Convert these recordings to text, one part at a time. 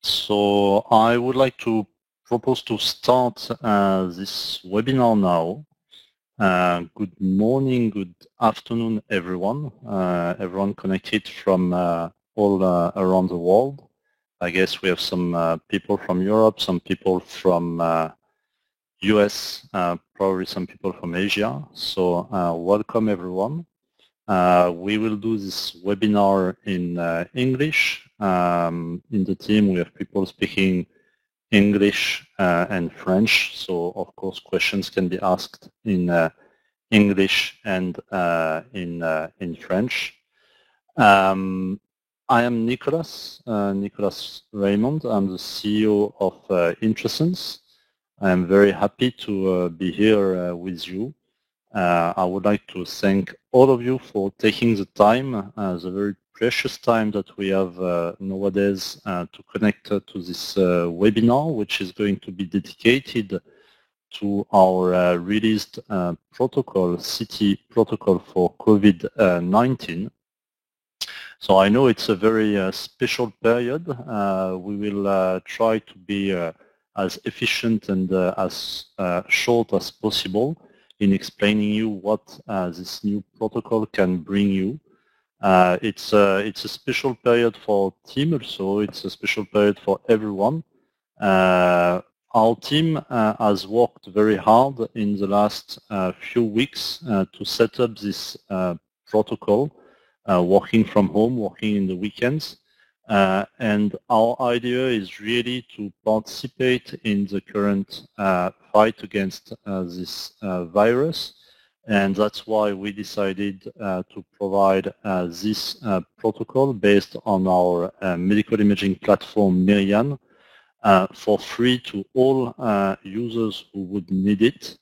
So I would like to propose to start this webinar now. Good morning, good afternoon, everyone. Everyone connected from all around the world. I guess we have some people from Europe, some people from US, probably some people from Asia. So welcome, everyone. We will do this webinar in English. In the team, we have people speaking English and French, so of course questions can be asked in English and in French. I am Nicolas Raymond. I'm the CEO of Intrasense. I am very happy to be here with you. I would like to thank all of you for taking the time, the very precious time that we have nowadays to connect to this webinar, which is going to be dedicated to our released protocol, CT protocol for COVID-19. So I know it's a very special period. We will try to be as efficient and as short as possible in explaining you what this new protocol can bring you. It's a special period for team also. It's a special period for everyone. Our team has worked very hard in the last few weeks to set up this protocol, working from home, working in the weekends. And our idea is really to participate in the current fight against this virus. And that's why we decided to provide this protocol based on our medical imaging platform, Myrian, for free to all users who would need it.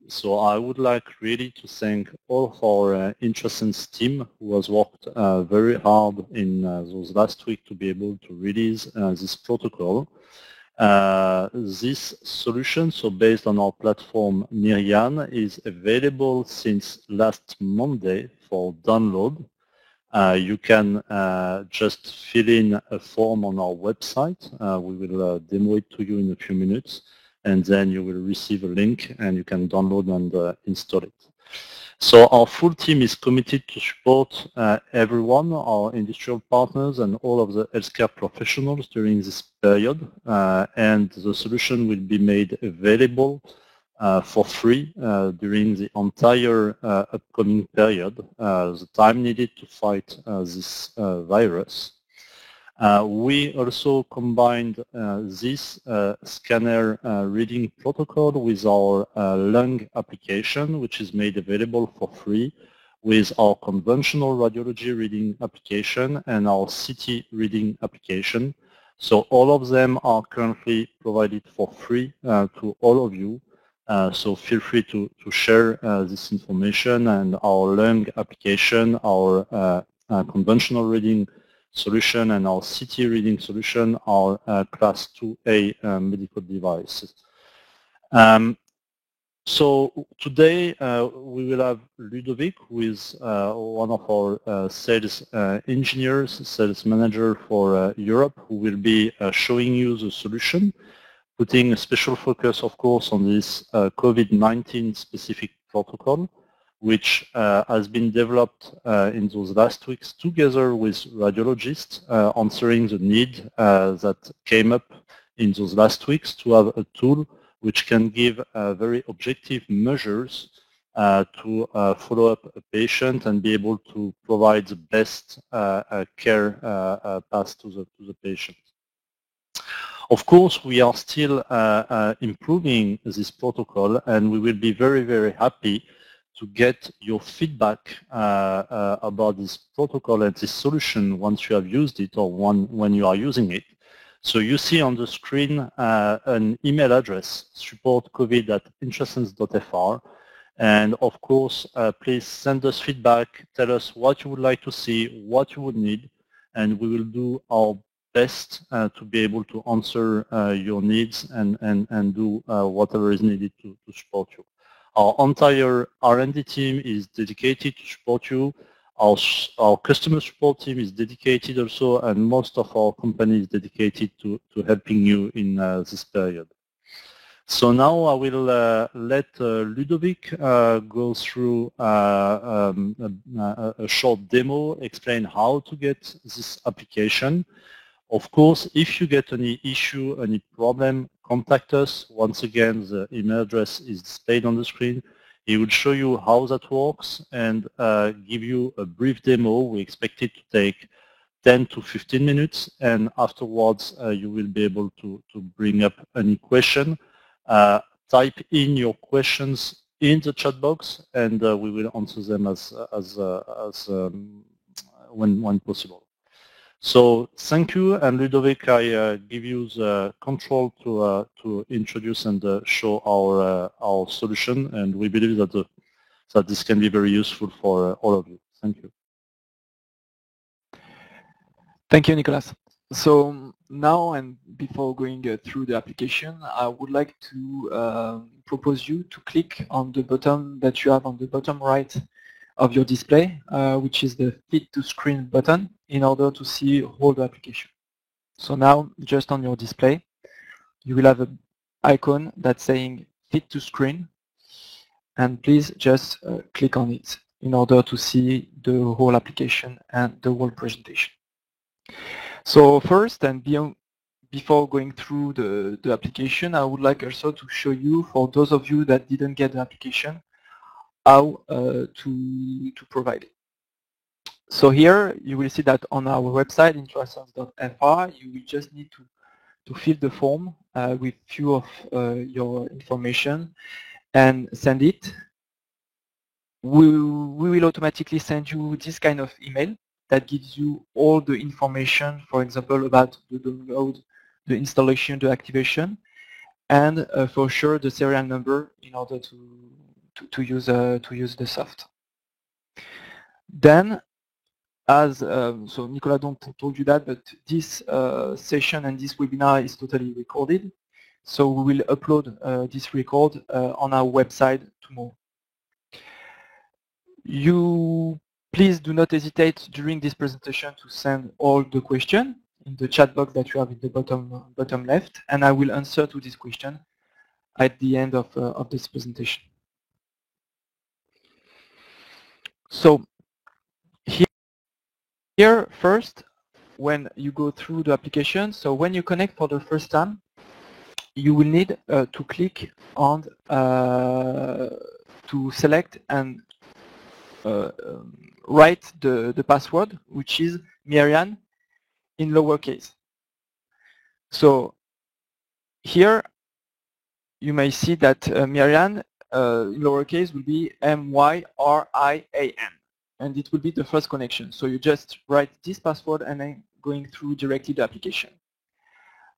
So I would like really to thank all of our Intrasense team who has worked very hard in those last weeks to be able to release this protocol. This solution, so based on our platform Myrian, is available since last Monday for download. You can just fill in a form on our website. We will demo it to you in a few minutes, and then you will receive a link and you can download and install it. So our full team is committed to support everyone, our industrial partners and all of the healthcare professionals during this period. And the solution will be made available for free during the entire upcoming period, the time needed to fight this virus. We also combined this scanner reading protocol with our lung application, which is made available for free, with our conventional radiology reading application and our CT reading application. So all of them are currently provided for free to all of you. So feel free to share this information, and our lung application, our conventional reading solution and our CT reading solution are class 2A medical devices. So today we will have Ludovic, who is one of our sales engineers, sales manager for Europe, who will be showing you the solution, putting a special focus, of course, on this COVID-19 specific protocol, which has been developed in those last weeks together with radiologists, answering the need that came up in those last weeks to have a tool which can give very objective measures to follow up a patient and be able to provide the best care path to the patient. Of course, we are still improving this protocol, and we will be very, very happy to get your feedback about this protocol and this solution once you have used it or when you are using it. So you see on the screen an email address, supportcovid@intrasense.fr. And of course, please send us feedback, tell us what you would like to see, what you would need, and we will do our best to be able to answer your needs and do whatever is needed to support you. Our entire R&D team is dedicated to support you. Our customer support team is dedicated also, and most of our company is dedicated to helping you in this period. So now I will let Ludovic go through a short demo, explain how to get this application. Of course, if you get any issue, any problem, contact us. Once again, the email address is displayed on the screen. He will show you how that works and give you a brief demo. We expect it to take 10 to 15 minutes, and afterwards you will be able to bring up any question. Type in your questions in the chat box, and we will answer them when possible. So thank you, and Ludovic, I give you the control to introduce and show our solution, and we believe that this can be very useful for all of you. Thank you. Thank you, Nicolas. So now, and before going through the application, I would like to propose you to click on the button that you have on the bottom right of your display, which is the Fit to Screen button, in order to see all the application. So now, just on your display, you will have an icon that's saying Fit to Screen, and please just click on it in order to see the whole application and the whole presentation. So first, and before going through the application, I would like also to show you, for those of you that didn't get the application, how to provide it. So here you will see that on our website, introassurance.fr, you will just need to fill the form with few of your information and send it. We will automatically send you this kind of email that gives you all the information, for example, about the download, the installation, the activation, and for sure the serial number in order to use the soft. Then, as so Nicolas told you that, but this session and this webinar is totally recorded, so we will upload this record on our website tomorrow. You please do not hesitate during this presentation to send all the questions in the chat box that you have in the bottom left, and I will answer to this question at the end of this presentation. So here first, when you go through the application, so when you connect for the first time, you will need to click on to select and write the password, which is Myrian in lowercase. So here you may see that Myrian in lowercase will be M-Y-R-I-A-N, and it will be the first connection. So you just write this password and then going through directly the application.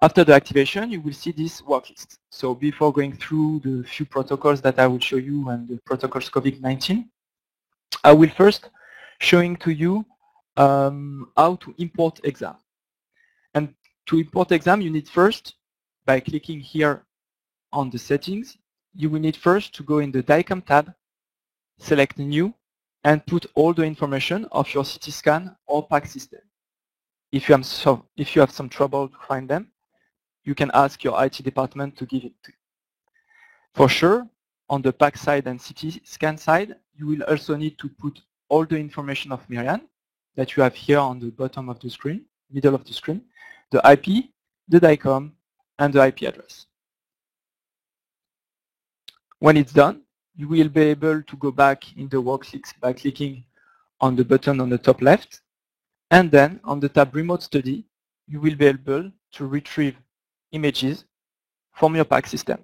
After the activation, you will see this work list. So before going through the few protocols that I will show you and the protocols COVID-19, I will first showing to you how to import exam. And to import exam, you need first, by clicking here on the settings, you will need first to go in the DICOM tab, select new, and put all the information of your CT scan or PACS system. If you have some trouble to find them, you can ask your IT department to give it to you. For sure, on the PACS side and CT scan side, you will also need to put all the information of Myrian that you have here on the bottom of the screen, middle of the screen, the IP, the DICOM, and the IP address. When it's done, you will be able to go back in the worksheets by clicking on the button on the top left, and then on the tab Remote Study, you will be able to retrieve images from your PACS system.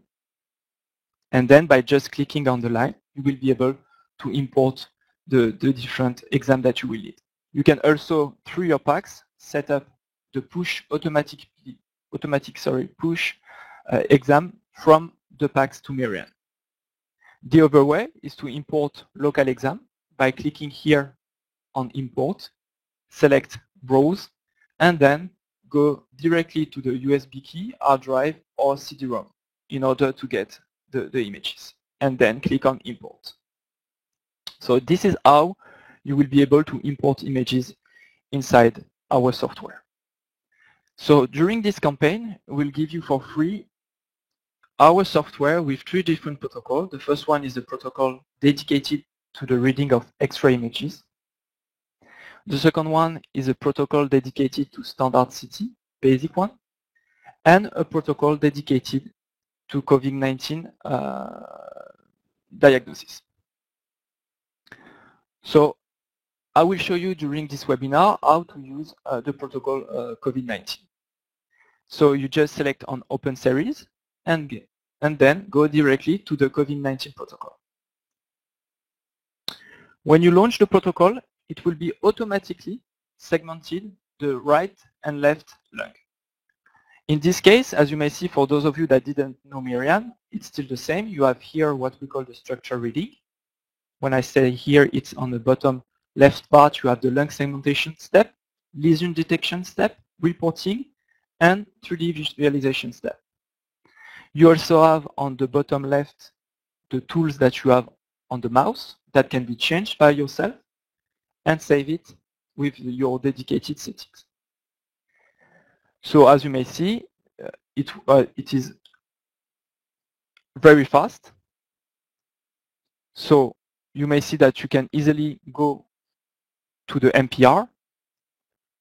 And then by just clicking on the line, you will be able to import the different exams that you will need. You can also, through your PACS, set up the push push exam from the PACS to Myrian. The other way is to import local exam by clicking here on Import, select Browse, and then go directly to the USB key, hard drive, or CD-ROM in order to get the images, and then click on Import. So this is how you will be able to import images inside our software. So during this campaign, we'll give you for free our software with 3 different protocols. The first one is a protocol dedicated to the reading of X-ray images. The second one is a protocol dedicated to standard CT, basic one, and a protocol dedicated to COVID-19 diagnosis. So I will show you during this webinar how to use the protocol COVID-19. So you just select on Open Series and then go directly to the COVID-19 protocol. When you launch the protocol, it will be automatically segmented the right and left lung. In this case, as you may see, for those of you that didn't know Myriam, it's still the same. You have here what we call the structure reading. When I say here, it's on the bottom left part, you have the lung segmentation step, lesion detection step, reporting, and 3D visualization step. You also have on the bottom left the tools that you have on the mouse that can be changed by yourself and save it with your dedicated settings. So as you may see, it is very fast. So you may see that you can easily go to the MPR.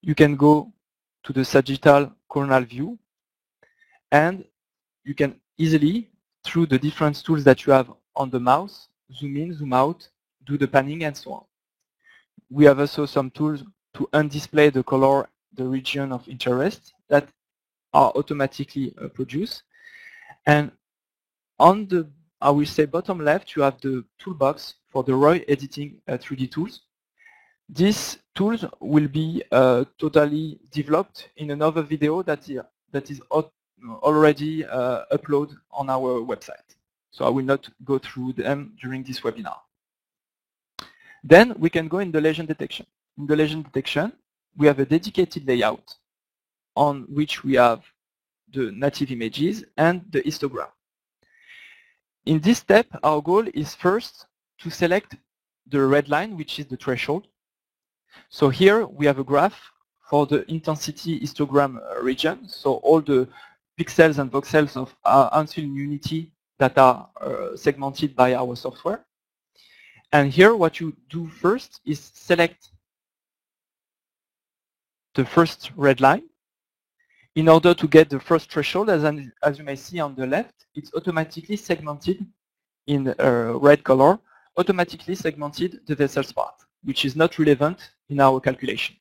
You can go to the sagittal coronal view, and you can easily, through the different tools that you have on the mouse, zoom in, zoom out, do the panning, and so on. We have also some tools to undisplay the color, the region of interest that are automatically produced. And on the, I will say, bottom left, you have the toolbox for the ROI editing 3D tools. These tools will be totally developed in another video that is already uploaded on our website. So I will not go through them during this webinar. Then we can go in the lesion detection. In the lesion detection, we have a dedicated layout on which we have the native images and the histogram. In this step, our goal is first to select the red line, which is the threshold. So here we have a graph for the intensity histogram region, so all the pixels and voxels of our Ansfield Unity that are segmented by our software. And here what you do first is select the first red line. In order to get the first threshold, as you may see on the left, it's automatically segmented in red color, automatically segmented the vessel's part, which is not relevant in our calculation.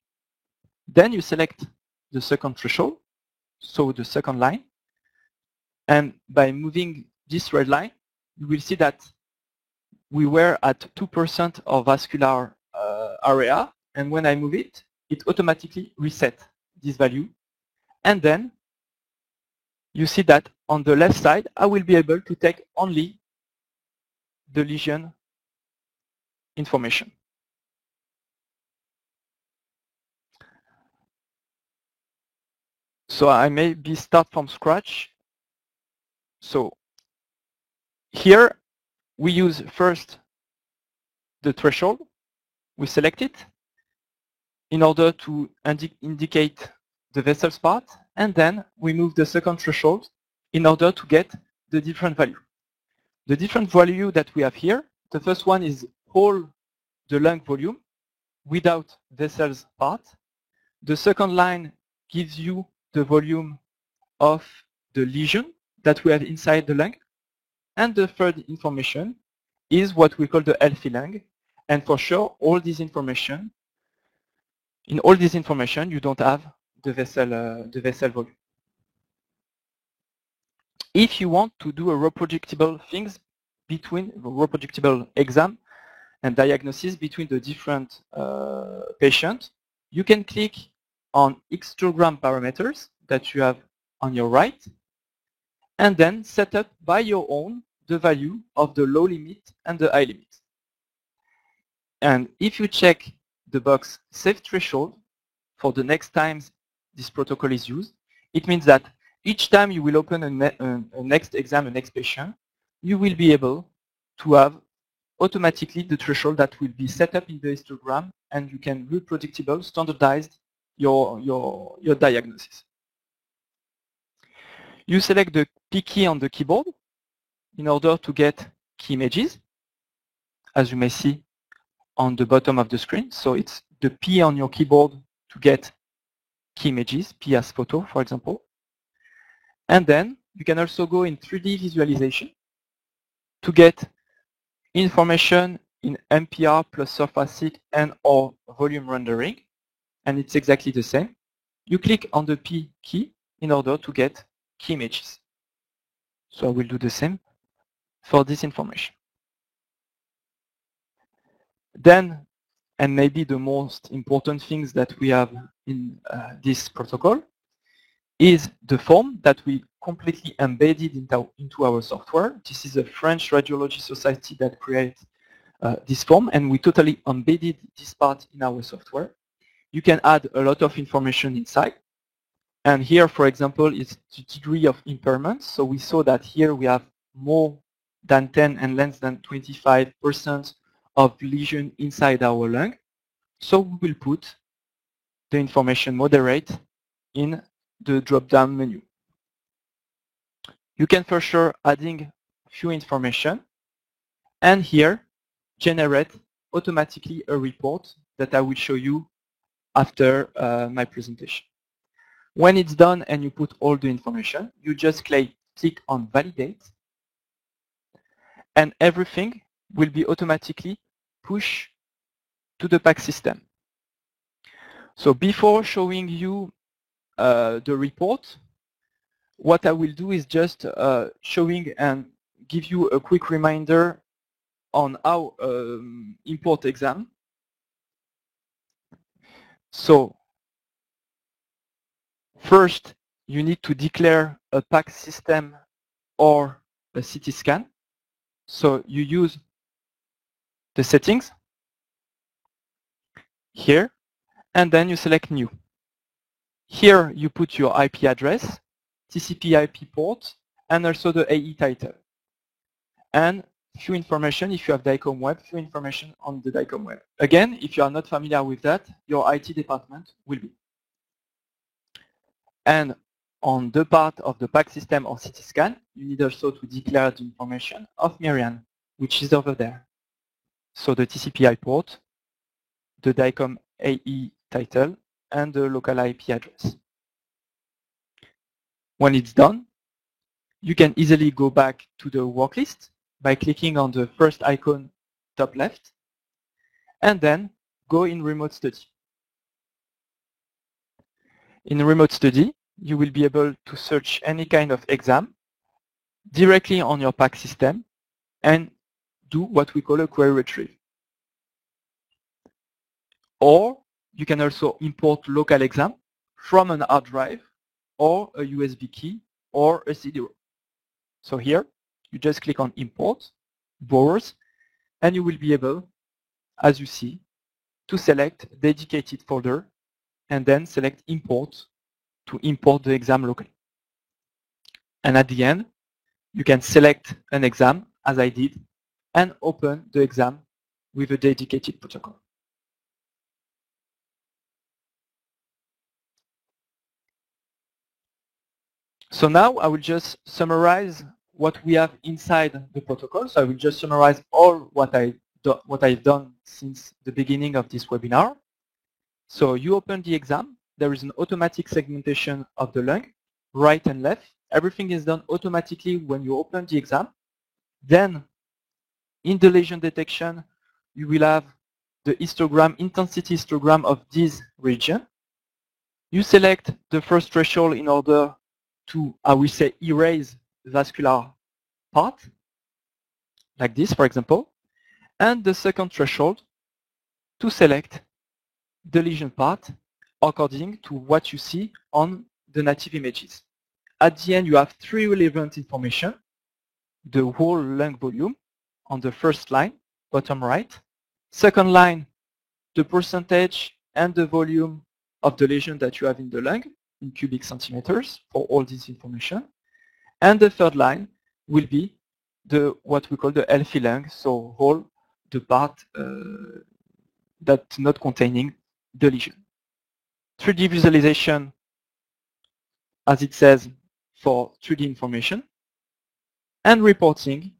Then you select the second threshold, so the second line, and by moving this red line, you will see that we were at 2% of vascular area, and when I move it, it automatically resets this value. And then you see that on the left side, I will be able to take only the lesion information. So I maybe start from scratch. So here we use first the threshold. We select it in order to indicate the vessel's part, and then we move the second threshold in order to get the different value. The different value that we have here, the first one is whole the lung volume without vessel's part. The second line gives you the volume of the lesion that we have inside the lung. And the third information is what we call the healthy lung. And for sure, all this information, in all this information, you don't have the vessel volume. If you want to do a reproducible things between reproducible exam and diagnosis between the different patients, you can click on histogram parameters that you have on your right, and then set up by your own the value of the low limit and the high limit. And if you check the box save threshold for the next times this protocol is used, it means that each time you will open a next exam, a next patient, you will be able to have automatically the threshold that will be set up in the histogram, and you can reproducible, standardized your diagnosis. You select the P key on the keyboard in order to get key images, as you may see on the bottom of the screen. So it's the P on your keyboard to get key images, P as photo, for example. And then you can also go in 3D visualization to get information in MPR plus surface and or volume rendering. And it's exactly the same. You click on the P key in order to get key images. So I will do the same for this information. Then, and maybe the most important things that we have in this protocol is the form that we completely embedded into our software. This is a French Radiology Society that creates this form, and we totally embedded this part in our software. You can add a lot of information inside. And here, for example, is the degree of impairment. So we saw that here we have more than 10 and less than 25% of lesion inside our lung. So we will put the information moderate in the drop-down menu. You can for sure adding few information, and here generate automatically a report that I will show you after my presentation. When it's done and you put all the information, you just click on validate, and everything will be automatically pushed to the PACS system. So before showing you the report, what I will do is just showing and give you a quick reminder on how import exam. So first, you need to declare a PACS system or a CT scan. So you use the settings here, and then you select new. Here you put your IP address, TCP IP port, and also the AE title. And few information if you have DICOM web, few information on the DICOM web. Again, if you are not familiar with that, your IT department will be. And on the part of the PACS system or CT scan, you need also to declare the information of Miriam, which is over there. So the TCP IP port, the DICOM AE title, and the local IP address. When it's done, you can easily go back to the work list by clicking on the first icon top left, and then go in remote study. In remote study, you will be able to search any kind of exam directly on your PACS system and do what we call a query retrieve. Or you can also import local exam from an hard drive or a USB key or a CD-ROM. So here, you just click on import, browse, and you will be able, as you see, to select dedicated folder and then select import to import the exam locally. And at the end, you can select an exam, as I did, and open the exam with a dedicated protocol. So now I will just summarize what we have inside the protocol. So I will just summarize all what I've done since the beginning of this webinar. So you open the exam. There is an automatic segmentation of the lung, right and left. Everything is done automatically when you open the exam. Then in the lesion detection, you will have the histogram, intensity histogram of this region. You select the first threshold in order to, I will say, erase vascular part, like this, for example, and the second threshold to select the lesion part according to what you see on the native images. At the end, you have three relevant information: the whole lung volume on the first line, bottom right. Second line, the percentage and the volume of the lesion that you have in the lung in cubic centimeters for all this information. And the third line will be what we call the healthy lung, so whole the part that's not containing the lesion. 3D visualization, as it says, for 3D information, and reporting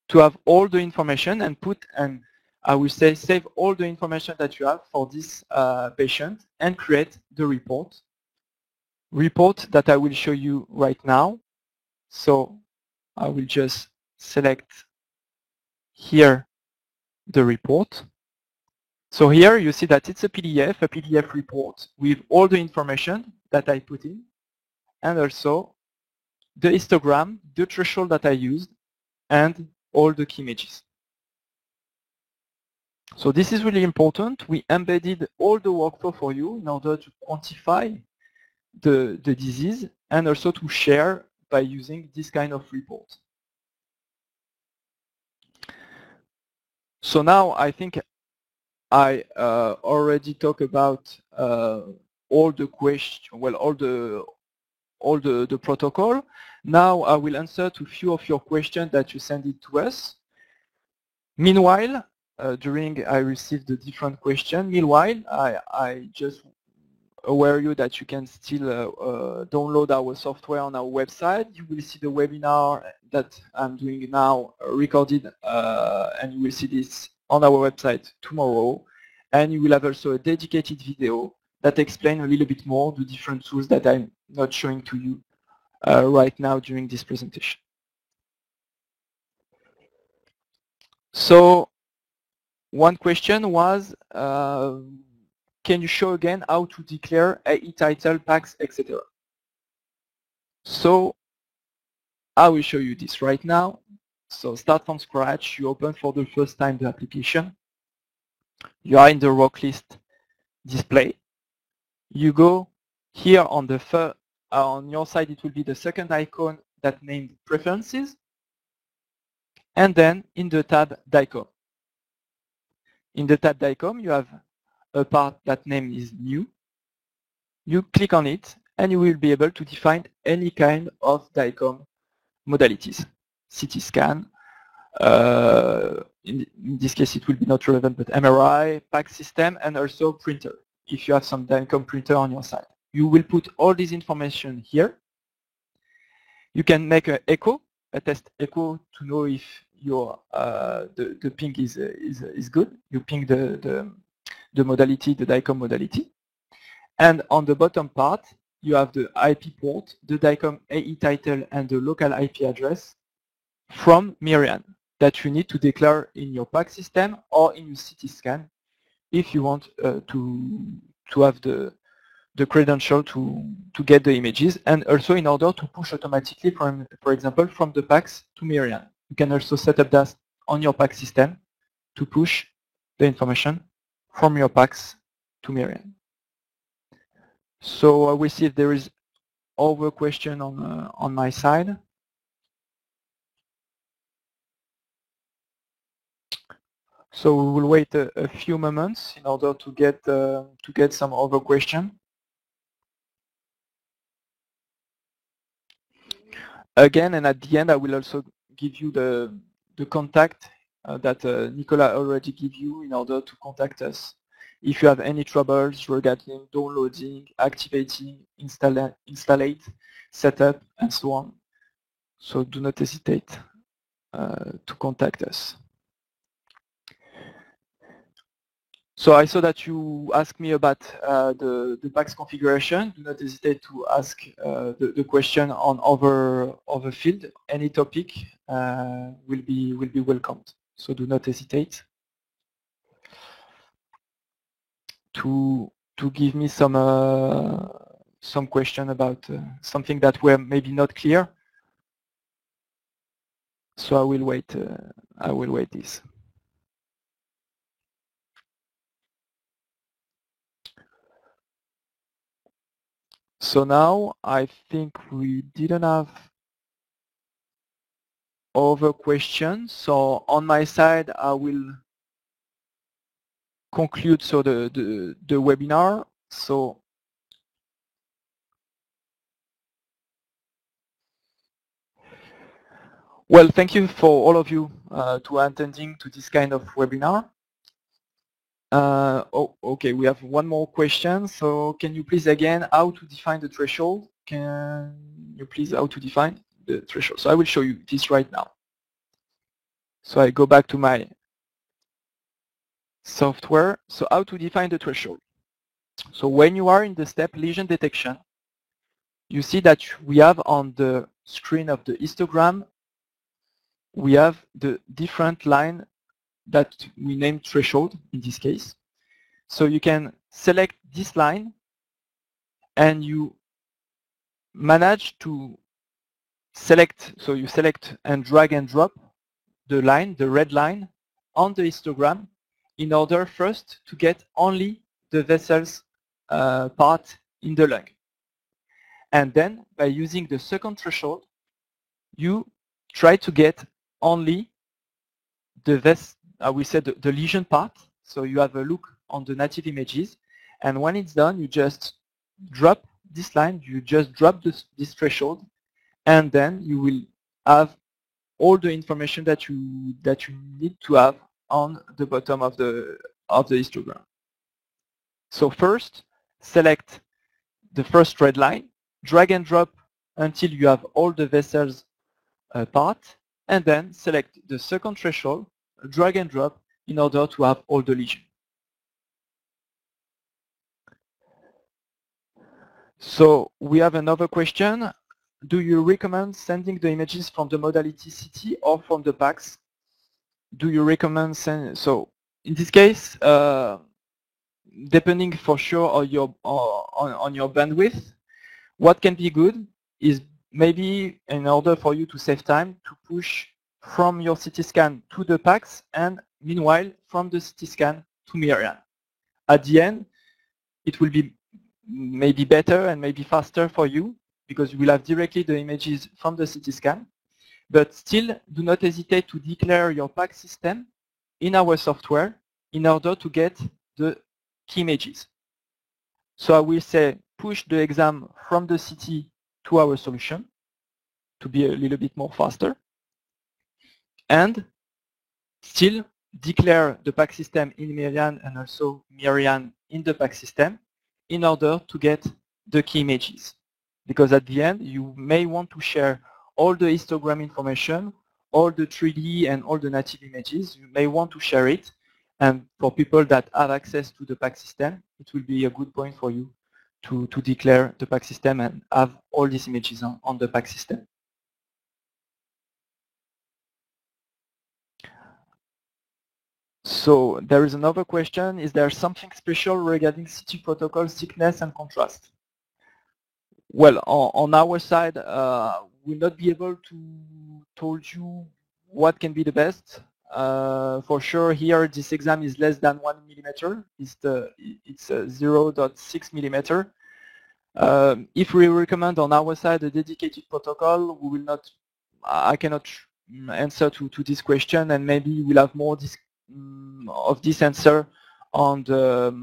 to have all the information and put, and I will say save all the information that you have for this patient and create the report that I will show you right now. So I will just select here the report. So here you see that it's a PDF report with all the information that I put in, and also the histogram, the threshold that I used, and all the key images. So this is really important. We embedded all the workflow for you in order to quantify the disease and also to share by using this kind of report. So now I think I already talked about all the questions, well, all the protocol. Now I will answer to a few of your questions that you sent it to us. Meanwhile, during I received the different questions. Meanwhile, I just aware you that you can still download our software on our website. You will see the webinar that I'm doing now recorded, and you will see this on our website tomorrow. And you will have also a dedicated video that explains a little bit more the different tools that I'm not showing to you right now during this presentation. So one question was, can you show again how to declare AE title, PACS, etc.? So I will show you this right now. So start from scratch. You open for the first time the application. You are in the rock list display. You go here on the on your side. It will be the second icon that named Preferences, and then in the tab DICOM. In the tab DICOM, you have a part that name is New. You click on it, and you will be able to define any kind of DICOM modalities. CT scan, in this case it will be not relevant, but MRI, PACS system, and also printer, if you have some DICOM printer on your side. You will put all this information here. You can make an echo, a test echo, to know if your the ping is good. You ping the modality, the DICOM modality. And on the bottom part, you have the IP port, the DICOM AE title, and the local IP address from Myriad that you need to declare in your PACS system or in your CT scan if you want to have the credential to get the images, and also in order to push automatically from, for example, from the PACS to Myriad. You can also set up that on your PACS system to push the information from your PACS to Myriad. So I will see if there is other question on my side. So we will wait a few moments in order to get some other question. Again, and at the end, I will also give you the contact that Nicolas already gave you in order to contact us if you have any troubles regarding downloading, activating, installate, setup, and so on. So do not hesitate to contact us. So I saw that you asked me about the PACS configuration. Do not hesitate to ask the question on other field. Any topic will be welcomed. So do not hesitate to give me some question about something that were maybe not clear. So I will wait. This. So now I think we didn't have other questions. So on my side, I will conclude the webinar. So Well, thank you for all of you to attending to this kind of webinar. Okay, we have one more question. So can you please again, how to define the threshold? Can you please how to define the threshold? So I will show you this right now. So I go back to my software. So how to define the threshold? So when you are in the step lesion detection, you see that we have on the screen of the histogram, we have the different line that we name threshold in this case. So you can select this line and you manage to select, so you select and drag and drop the line, the red line, on the histogram in order first to get only the vessels part in the lung. And then by using the second threshold, you try to get only the the lesion part. So you have a look on the native images, and when it's done, you just drop this line, you just drop this threshold, and then you will have all the information that you need to have on the bottom of the histogram. So first, select the first red line, drag and drop until you have all the vessels part, and then select the second threshold, drag and drop in order to have all the lesion. So we have another question. Do you recommend sending the images from the modality CT or from the PACS? Do you recommend so in this case, depending for sure on your bandwidth, what can be good is maybe in order for you to save time to push from your CT scan to the PACS and meanwhile from the CT scan to Miriam. At the end, it will be maybe better and maybe faster for you because you will have directly the images from the CT scan. But still, do not hesitate to declare your PACS system in our software in order to get the key images. So I will say push the exam from the CT to our solution to be a little bit more faster, and still declare the PACS system in Miriam and also Miriam in the PACS system in order to get the key images. Because at the end, you may want to share all the histogram information, all the 3D and all the native images. You may want to share it. And for people that have access to the PACS system, it will be a good point for you to declare the PACS system and have all these images on the PACS system. So there is another question. Is there something special regarding CT protocol thickness and contrast? Well, on our side, we'll not be able to tell you what can be the best. For sure, here this exam is less than 1 millimeter. It's 0.6 millimeter. If we recommend on our side a dedicated protocol, we will not. I cannot answer to this question, and maybe we'll have more of this answer on the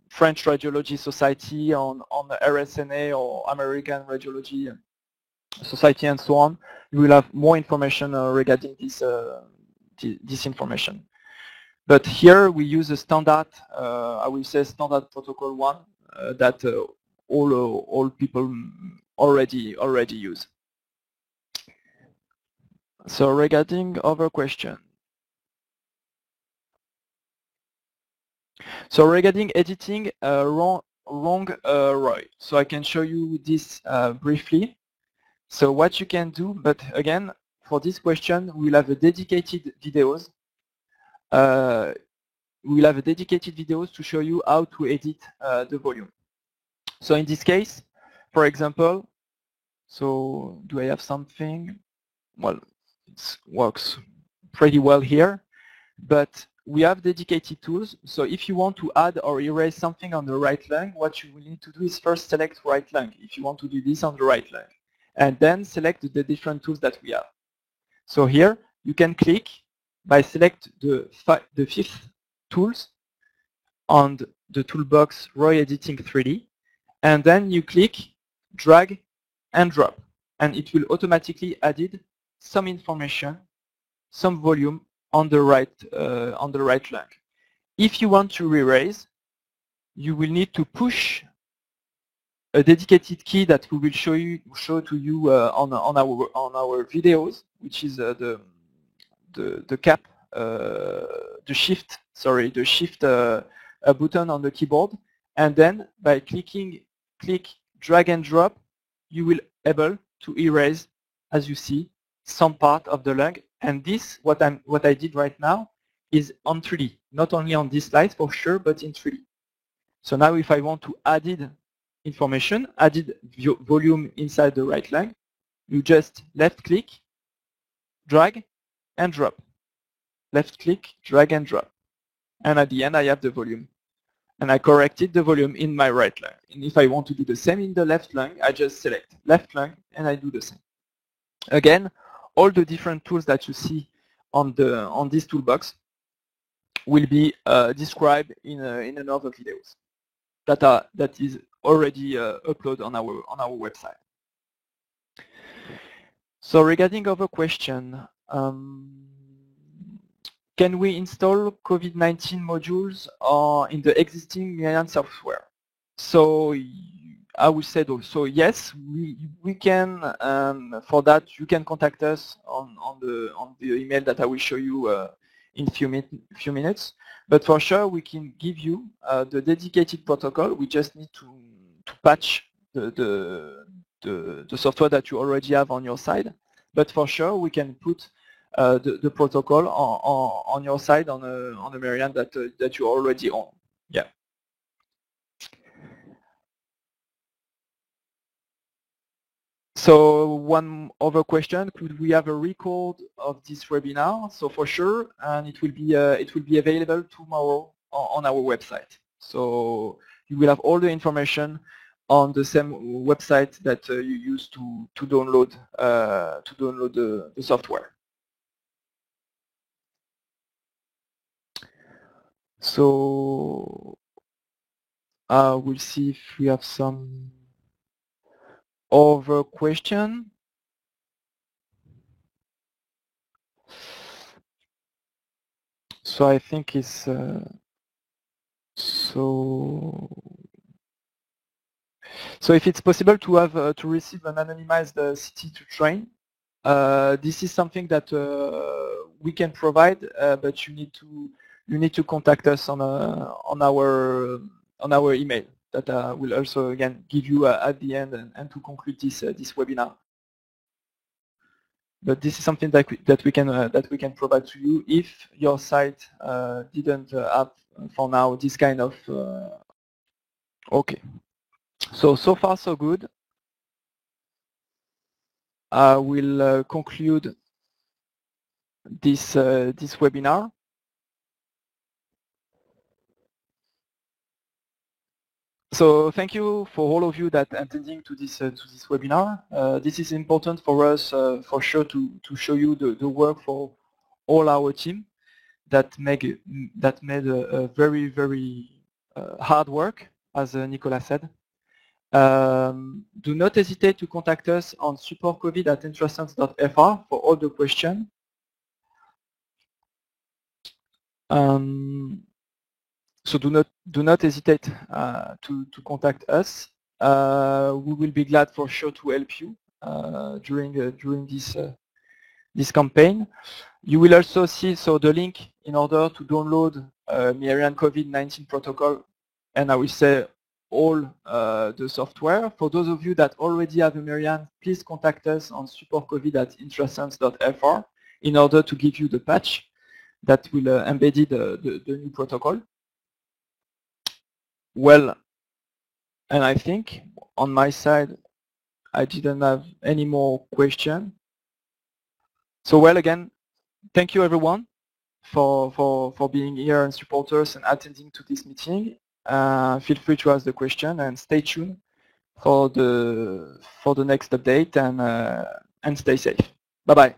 French Radiology Society, on the RSNA or American Radiology Society, and so on. You will have more information regarding this information. But here we use a standard, I will say standard protocol one that all people already use. So regarding other question. So regarding editing wrong ROI, so I can show you this briefly. So what you can do, but again, for this question, we'll have a dedicated videos. We'll have a dedicated videos to show you how to edit the volume. So in this case, for example, so do I have something? Well, it works pretty well here, but we have dedicated tools. So if you want to add or erase something on the right lung, what you will need to do is first select right lung, if you want to do this on the right lung, and then select the different tools that we have. So here you can click by select the fifth tools on the toolbox ROI Editing 3D, and then you click drag and drop, and it will automatically add some information, some volume on the right lung. If you want to erase, you will need to push a dedicated key that we will show to you on our videos, which is the cap, the shift button on the keyboard, and then by click drag and drop, you will able to erase, as you see, some part of the lung. And this, what I did right now, is on 3D, not only on this slide for sure, but in 3D. So now if I want to add information, added volume inside the right lung, you just left click, drag and drop. Left click, drag and drop. And at the end I have the volume. And I corrected the volume in my right lung. And if I want to do the same in the left lung, I just select left lung and I do the same. Again, all the different tools that you see on this toolbox will be described in another videos that is already uploaded on our website. So regarding other question, can we install COVID-19 modules in the existing Myriad software? So I would say so. Yes, we can. For that, you can contact us on the email that I will show you in few minutes. But for sure, we can give you the dedicated protocol. We just need to patch the software that you already have on your side. But for sure, we can put the protocol on your side on a Myriad that you already own. Yeah. So one other question: could we have a record of this webinar? So for sure, and it will be available tomorrow on our website. So you will have all the information on the same website that you use to download the software. So we'll see if we have some other question. So I think it's so if it's possible to have to receive an anonymized CT to train, this is something that we can provide, but you need to contact us on our email that will also again give you at the end and to conclude this webinar. But this is something that we can provide to you if your site didn't have for now this kind of. Okay. So far so good. I will conclude this webinar. So thank you for all of you that attending to this webinar. This is important for us for sure to show you the work for all our team that made a very hard work, as Nicolas said. Do not hesitate to contact us on supportcovid@intrasense.fr for all the questions. So do not hesitate to contact us. We will be glad for sure to help you during this campaign. You will also see the link in order to download Myriad COVID-19 protocol, and I will say all the software. For those of you that already have a Myriad, please contact us on supportcovid@intrasense.fr in order to give you the patch that will embed the new protocol. Well, and I think on my side I didn't have any more questions. So well, again, thank you everyone for being here and support us and attending to this meeting. Feel free to ask the question and stay tuned for the next update, and stay safe. Bye bye.